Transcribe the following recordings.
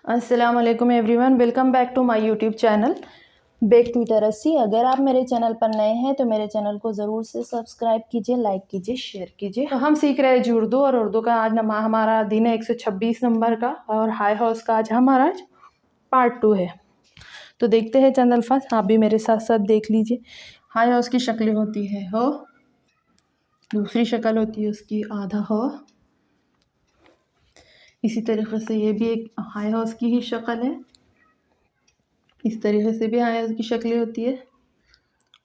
अस्सलाम वालेकुम everyone, welcome back to my YouTube channel bake literacy. अगर आप मेरे चैनल पर नए हैं तो मेरे चैनल को ज़रूर से सब्सक्राइब कीजिए, लाइक कीजिए, शेयर कीजिए। तो हम सीख रहे हैं उर्दू, और उर्दू का आज हमारा दिन है 126 नंबर का, और हाई हाउस का आज हमारा पार्ट 2 है। तो देखते हैं चंद अल्फाज, आप भी मेरे साथ साथ देख लीजिए। हाई हाउस की शक्लें होती है हो, दूसरी शक्ल होती है उसकी आधा हो। इसी तरीके से ये भी एक हाई हाउस की ही शक्ल है, इस तरीके से भी हाई हाउस की शक्लें होती है,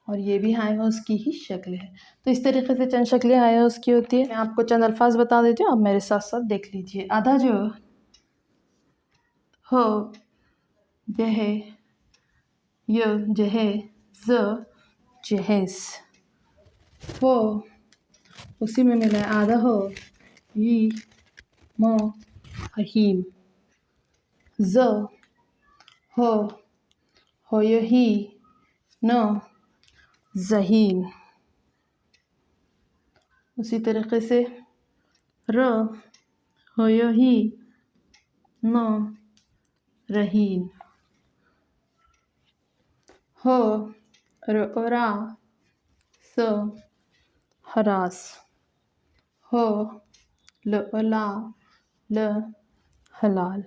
और ये भी हाई हाउस की ही शक्ल है। तो इस तरीके से चंद शक्लें हाई हाउस की होती है। मैं आपको चंद अल्फाज बता देती हूँ, आप मेरे साथ साथ देख लीजिए। आधा जो हो, जहे, य, जहे, ज, जहेज, हो उसी में मिला है आधा हो, ई, मो, हहीम, ज, हो, होयही, न, ज़हीन। उसी तरीके से र, होयही, न, रहीन, हो, रा, स, हरास, हो, ला, ल, हलाल,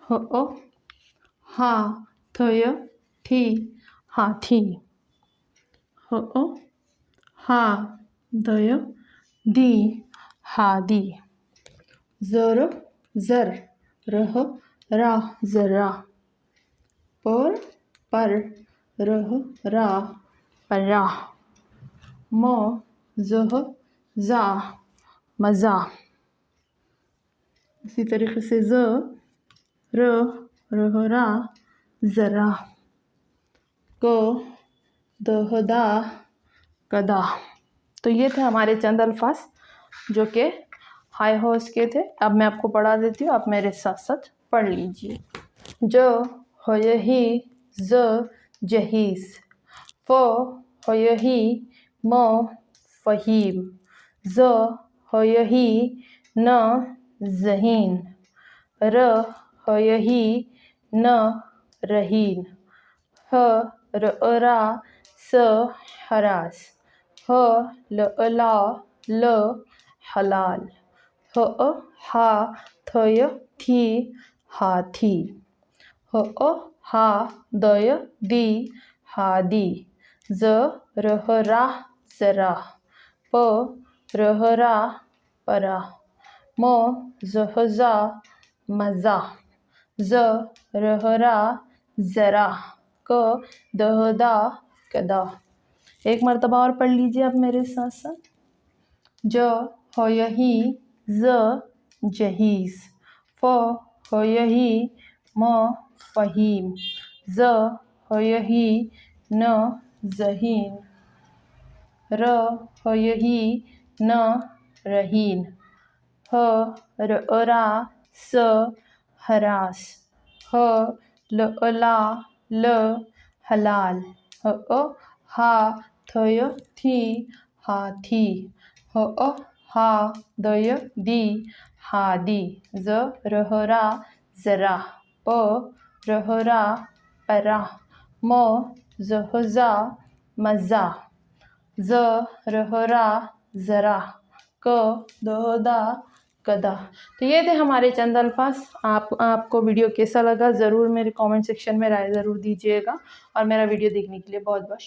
हो, हा, थय, थी, हाथी, हो, हा, दय, दी, हादी, ज़र, ज़र, रह, रा, ज़रा, पर, रह, रा, परा, म, ज़ह, ज़ा, मज़ा। इसी तरीके से ज़, र, रह, रा, ज़रा, क, दह, दा, कदा। तो ये थे हमारे चंद अल्फाज जो कि हाई हाउस के थे। अब मैं आपको पढ़ा देती हूँ, आप मेरे साथ साथ पढ़ लीजिए। ज, होयही, ज, जहीज़, फ, होयही, म, फ़हीम, ज़, होयही, न, ज़हीन, र, होयही, न, रहीन, ह, रा, स, हरास, ह, ला, ल, हलाल, ह, हा, थय, थी, हाथी, ह, हा, दय, दी, हादी, ज, रह, रा, ज़रा, प, रह, रा, परा, म, ज़ह, ज़ा, मज़ा, ज़, रह, रा, ज़रा, क, दह, दा, कदा। एक मर्तबा और पढ़ लीजिए आप मेरे साथ साथ। ज, होयही, ज, जहीज़, फ, होयही, म, फ़हीम, ज़, होयही, न, ज़हीन, र, होयही, न, रहीन, ह, रा, स, हरास, ह, ला, ल, हलाल, ह, हा, थय, थी, हाथी, ह, हा, दय, दी, हादी, ज, रह, रा, ज़रा, प, रह, रा, परा, म, ज़ह, ज़ा, मज़ा, ज़, रह, रा, ज़रा, क, दह, दा, कदा। तो ये थे हमारे चंद अल्फाज। आपको वीडियो कैसा लगा ज़रूर मेरे कमेंट सेक्शन में राय ज़रूर दीजिएगा, और मेरा वीडियो देखने के लिए बहुत बहुत शुक्रिया।